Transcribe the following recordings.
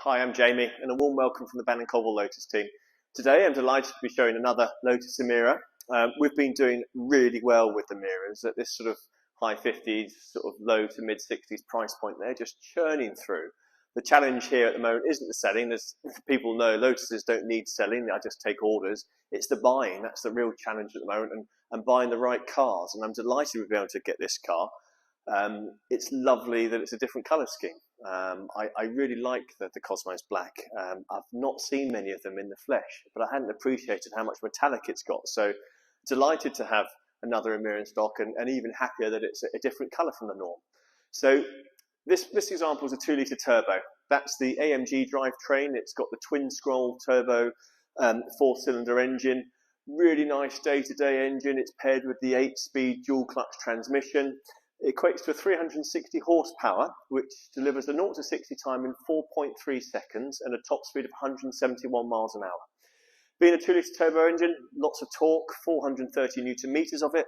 Hi, I'm Jamie, and a warm welcome from the Bannon Cobble Lotus team. Today, I'm delighted to be showing another Lotus Emira. We've been doing really well with the mirrors at this sort of high 50s, sort of low to mid 60s price point. They're just churning through. The challenge here at the moment isn't the selling. As people know, Lotuses don't need selling. I just take orders. It's the buying. That's the real challenge at the moment, and buying the right cars. And I'm delighted we've been able to get this car. It's lovely that it's a different colour scheme. I really like the Cosmos Black. I've not seen many of them in the flesh, but I hadn't appreciated how much metallic it's got. So delighted to have another Emira in stock, and even happier that it's a different colour from the norm. So this example is a 2-litre turbo. That's the AMG drivetrain. It's got the twin scroll turbo 4-cylinder engine. Really nice day-to-day engine. It's paired with the 8-speed dual clutch transmission. It equates to a 360 horsepower, which delivers a 0 to 60 time in 4.3 seconds and a top speed of 171 miles an hour. Being a 2-litre turbo engine, lots of torque, 430 newton meters of it.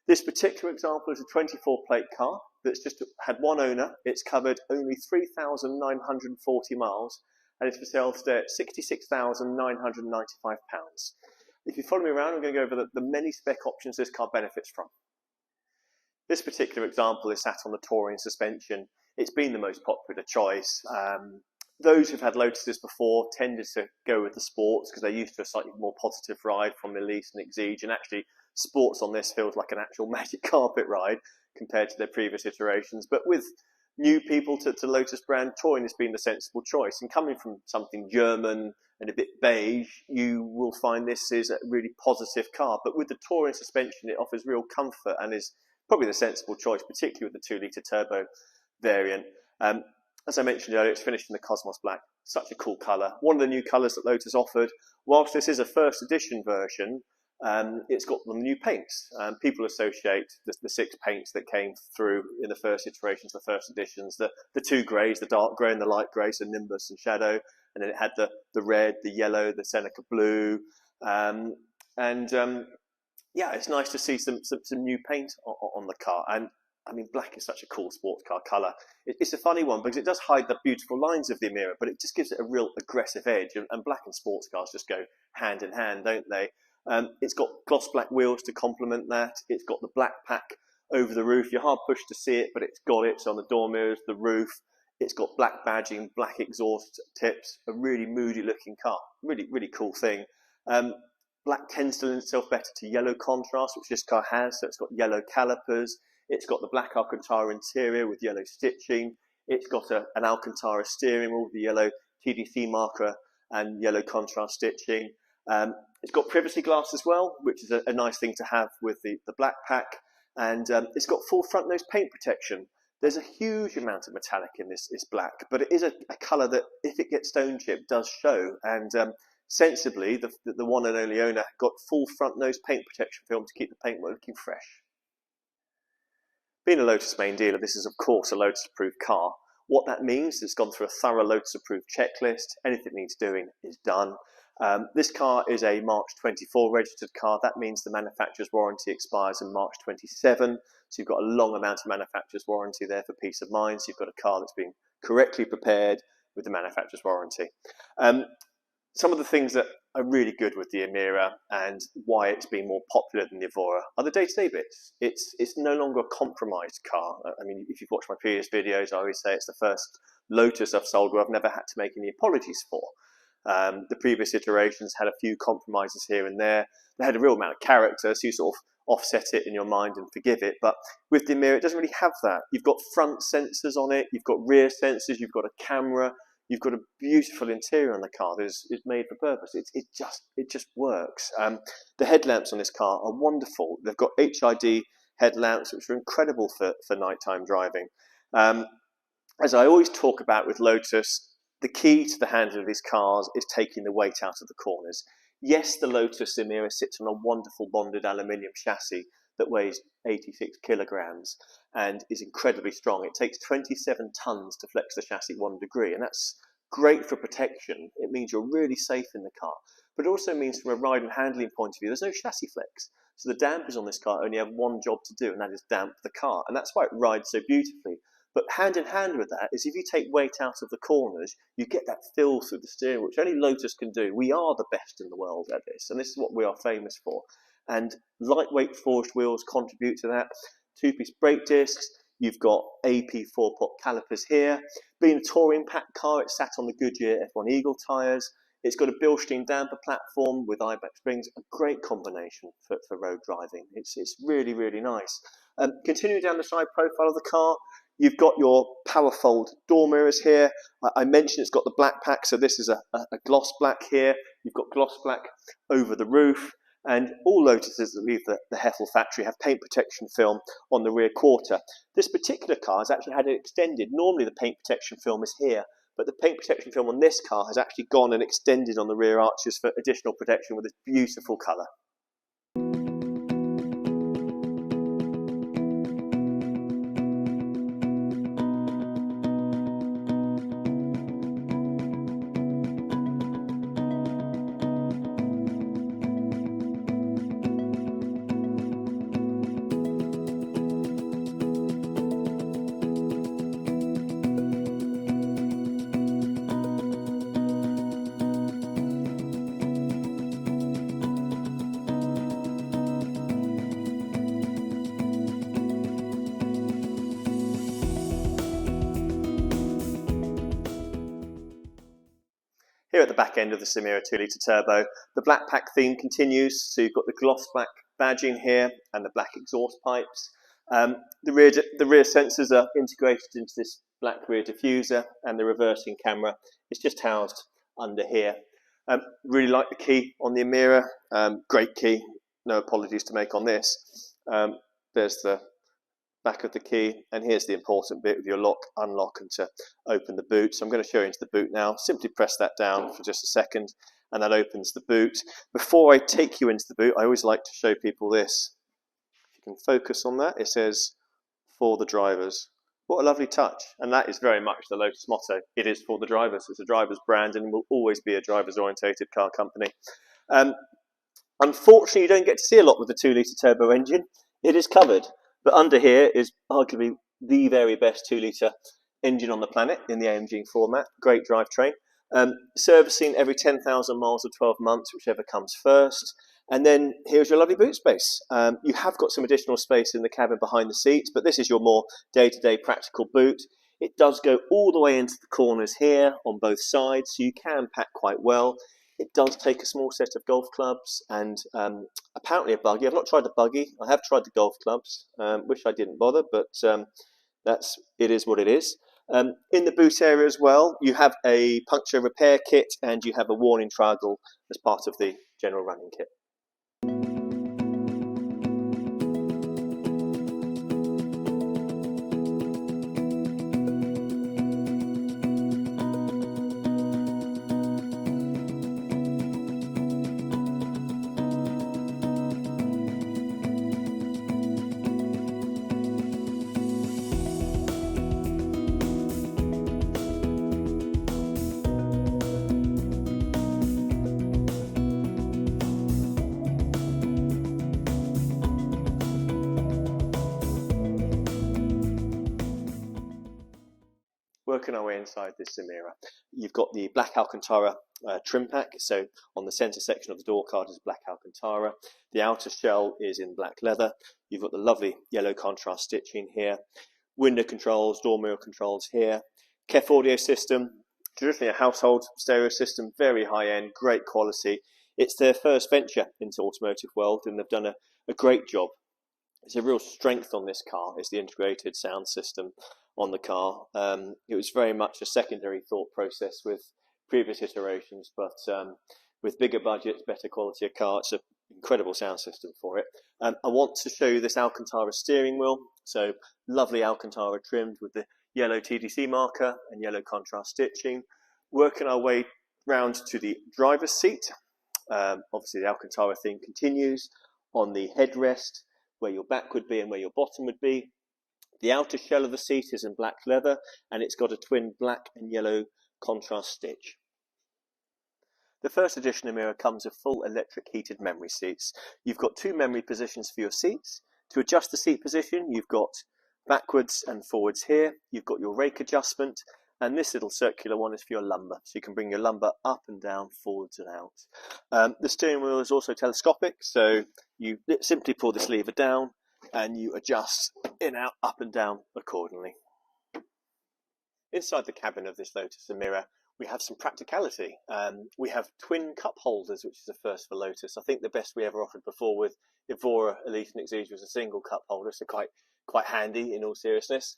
This particular example is a 24-plate car that's just had one owner. It's covered only 3,940 miles, and it's for sale today at £66,995. If you follow me around, I'm going to go over the many spec options this car benefits from. This particular example is sat on the touring suspension. It's been the most popular choice. Those who've had Lotuses before tended to go with the sports because they're used to a slightly more positive ride from the Elise and Exige, and actually sports on this feels like an actual magic carpet ride compared to their previous iterations. But with new people to Lotus brand, touring has been the sensible choice. And coming from something German and a bit beige, you will find this is a really positive car. But with the touring suspension, it offers real comfort and is probably the sensible choice, particularly with the 2-litre turbo variant. As I mentioned earlier, it's finished in the Cosmos Black. Such a cool colour. One of the new colours that Lotus offered. Whilst this is a first edition version, it's got the new paints. People associate the 6 paints that came through in the first iterations, the first editions, the 2 greys, the dark grey and the light grey, so Nimbus and Shadow, and then it had the red, the yellow, the Seneca blue, yeah, it's nice to see some new paint on the car. And I mean, black is such a cool sports car colour. It's a funny one because it does hide the beautiful lines of the Emira, but it just gives it a real aggressive edge. And black and sports cars just go hand in hand, don't they? It's got gloss black wheels to complement that. It's got the black pack over the roof. You're hard pushed to see it, but it's got it. So on the door mirrors, the roof. It's got black badging, black exhaust tips. A really moody looking car. Really, really cool thing. Black tends to lend itself better to yellow contrast, which this car has. So it's got yellow calipers. It's got the black Alcantara interior with yellow stitching. It's got an Alcantara steering wheel with the yellow TDC marker and yellow contrast stitching. It's got privacy glass as well, which is a nice thing to have with the black pack. And it's got full front nose paint protection. There's a huge amount of metallic in this black, but it is a colour that, if it gets stone chipped, does show. And sensibly, the one and only owner got full front nose paint protection film to keep the paintwork looking fresh. Being a Lotus main dealer, this is of course a Lotus approved car. What that means is it's gone through a thorough Lotus approved checklist. Anything it needs doing is done. This car is a March 24 registered car. That means the manufacturer's warranty expires in March 27. So you've got a long amount of manufacturer's warranty there for peace of mind. So you've got a car that's been correctly prepared with the manufacturer's warranty. Some of the things that are really good with the Emira and why it's been more popular than the Evora are the day-to-day bits. It's no longer a compromised car. I mean, if you've watched my previous videos, I always say it's the first Lotus I've sold where I've never had to make any apologies for. The previous iterations had a few compromises here and there. They had a real amount of character, so you sort of offset it in your mind and forgive it. But with the Emira, it doesn't really have that. You've got front sensors on it, you've got rear sensors, you've got a camera, you've got a beautiful interior on the car that is made for purpose. It just works. The headlamps on this car are wonderful. They've got HID headlamps, which are incredible for nighttime driving. As I always talk about with Lotus, the key to the handling of these cars is taking the weight out of the corners. Yes, the Lotus Emira sits on a wonderful bonded aluminium chassis that weighs 86 kilograms and is incredibly strong. It takes 27 tons to flex the chassis 1 degree, and that's great for protection. It means you're really safe in the car, but it also means from a ride and handling point of view, there's no chassis flex. So the dampers on this car only have one job to do, and that is damp the car, and that's why it rides so beautifully. But hand in hand with that is if you take weight out of the corners, you get that feel through the steering, which only Lotus can do. We are the best in the world at this, and this is what we are famous for. And lightweight forged wheels contribute to that. Two-piece brake discs. You've got AP 4-pot calipers here. Being a touring pack car, it's sat on the Goodyear F1 Eagle tyres. It's got a Bilstein damper platform with eye-back springs. A great combination for road driving. It's really, really nice. Continuing down the side profile of the car, you've got your power fold door mirrors here. I mentioned it's got the black pack, so this is a gloss black here. You've got gloss black over the roof. And all Lotuses that leave the Heffel factory have paint protection film on the rear quarter. This particular car has actually had it extended. Normally the paint protection film is here, but the paint protection film on this car has actually gone and extended on the rear arches for additional protection with this beautiful colour. Here at the back end of the Emira 2.0T turbo, the black pack theme continues. So you've got the gloss black badging here and the black exhaust pipes. The rear sensors are integrated into this black rear diffuser, and the reversing camera is just housed under here. Really like the key on the Emira. Great key. No apologies to make on this. There's the back of the key, and here's the important bit with your lock, unlock, and to open the boot. So I'm going to show you into the boot now. Simply press that down for just a second, and that opens the boot. Before I take you into the boot, I always like to show people this. If you can focus on that, it says, "For the drivers." What a lovely touch. And that is very much the Lotus motto. It is for the drivers. It's a driver's brand, and will always be a driver's-orientated car company. Unfortunately, you don't get to see a lot with the 2-litre turbo engine. It is covered. But under here is arguably the very best 2-litre engine on the planet in the AMG format. Great drivetrain. Servicing every 10,000 miles or 12 months, whichever comes first. And then here's your lovely boot space. You have got some additional space in the cabin behind the seats, but this is your more day-to-day practical boot. It does go all the way into the corners here on both sides, so you can pack quite well. It does take a small set of golf clubs and apparently a buggy. I've not tried the buggy. I have tried the golf clubs. Wish I didn't bother, but it is what it is. In the boot area as well, you have a puncture repair kit and you have a warning triangle as part of the general running kit. Working our way inside this Emira, you've got the black Alcantara trim pack. So on the centre section of the door card is black Alcantara. The outer shell is in black leather. You've got the lovely yellow contrast stitching here. Window controls, door mirror controls here. KEF audio system, traditionally a household stereo system, very high end, great quality. It's their first venture into automotive world, and they've done a great job. It's a real strength on this car, is the integrated sound system on the car. It was very much a secondary thought process with previous iterations, but with bigger budgets, better quality of car, it's an incredible sound system for it. I want to show you this Alcantara steering wheel. So lovely Alcantara trimmed with the yellow TDC marker and yellow contrast stitching. Working our way round to the driver's seat. Obviously the Alcantara theme continues on the headrest, where your back would be and where your bottom would be. The outer shell of the seat is in black leather, and it's got a twin black and yellow contrast stitch. The first edition Emira comes with full electric heated memory seats. You've got 2 memory positions for your seats. To adjust the seat position, you've got Backwards and forwards here, you've got your rake adjustment, and this little circular one is for your lumbar, so you can bring your lumbar up and down, forwards and out. The steering wheel is also telescopic, so you simply pull this lever down and you adjust in, out, up and down accordingly. Inside the cabin of this Lotus Emira, we have some practicality. We have twin cup holders, which is a first for Lotus. I think the best we ever offered before with Evora, Elite and Exige was a single cup holder, so quite handy in all seriousness.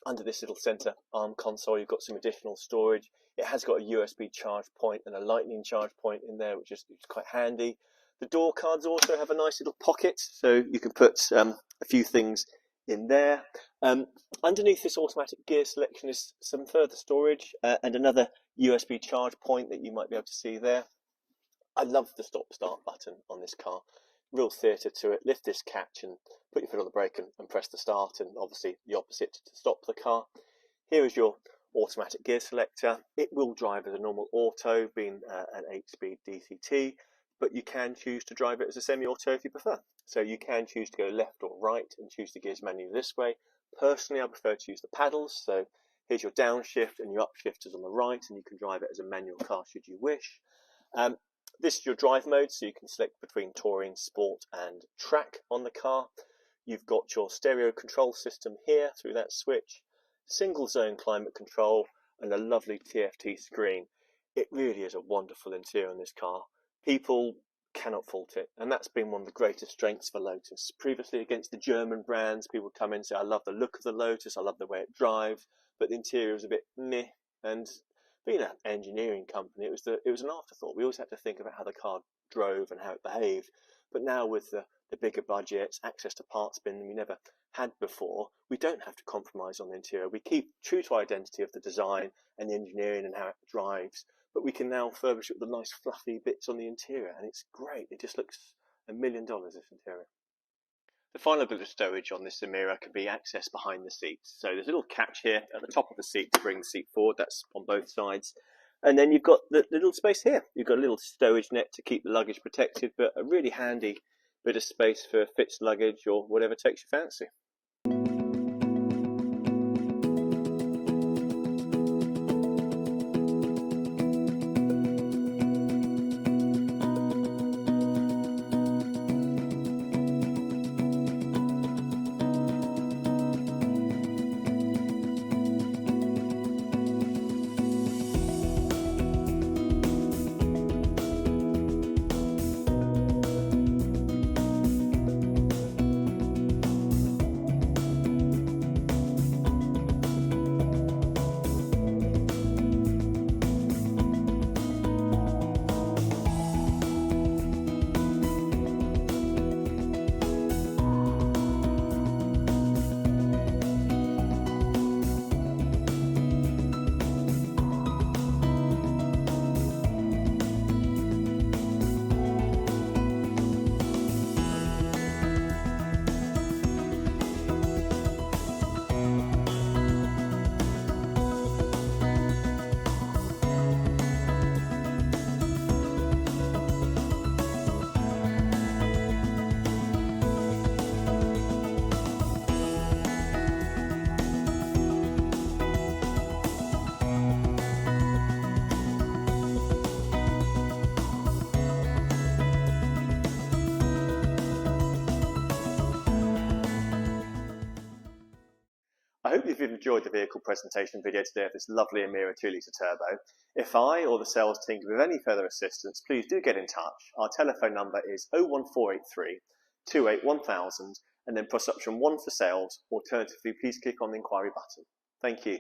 Under this little centre arm console, you've got some additional storage. It has got a USB charge point and a lightning charge point in there, which is quite handy. The door cards also have a nice little pocket, so you can put a few things in there. Underneath this automatic gear selection is some further storage and another USB charge point that you might be able to see there. I love the stop-start button on this car. Real theatre to it. Lift this catch and put your foot on the brake and press the start, and obviously the opposite to stop the car. Here is your automatic gear selector. It will drive as a normal auto, being an 8-speed DCT, but you can choose to drive it as a semi-auto if you prefer. So you can choose to go left or right and choose the gears manually this way. Personally, I prefer to use the paddles. So here's your downshift and your upshift is on the right, and you can drive it as a manual car should you wish. This is your drive mode, so you can select between touring, sport and track on the car. You've got your stereo control system here through that switch, single zone climate control and a lovely TFT screen. It really is a wonderful interior on this car. People cannot fault it, and that's been one of the greatest strengths for Lotus. Previously against the German brands, people would come in and say, I love the look of the Lotus, I love the way it drives, but the interior is a bit meh. And being an engineering company, it was an afterthought. We always had to think about how the car drove and how it behaved. But now with the bigger budgets, access to parts bin than we never had before, we don't have to compromise on the interior. We keep true to identity of the design and the engineering and how it drives, but we can now furbish it with the nice fluffy bits on the interior, and it's great. It just looks $1 million, this interior. The final bit of stowage on this Emira can be accessed behind the seats. So there's a little catch here at the top of the seat to bring the seat forward. That's on both sides. And then you've got the little space here. You've got a little stowage net to keep the luggage protected, but a really handy bit of space for fixed luggage or whatever takes your fancy. I hope you've enjoyed the vehicle presentation video today of this lovely Emira 2-litre turbo. If I or the sales team can be of any further assistance, please do get in touch. Our telephone number is 01483 281000 and then press option 1 for sales. Alternatively, please click on the inquiry button. Thank you.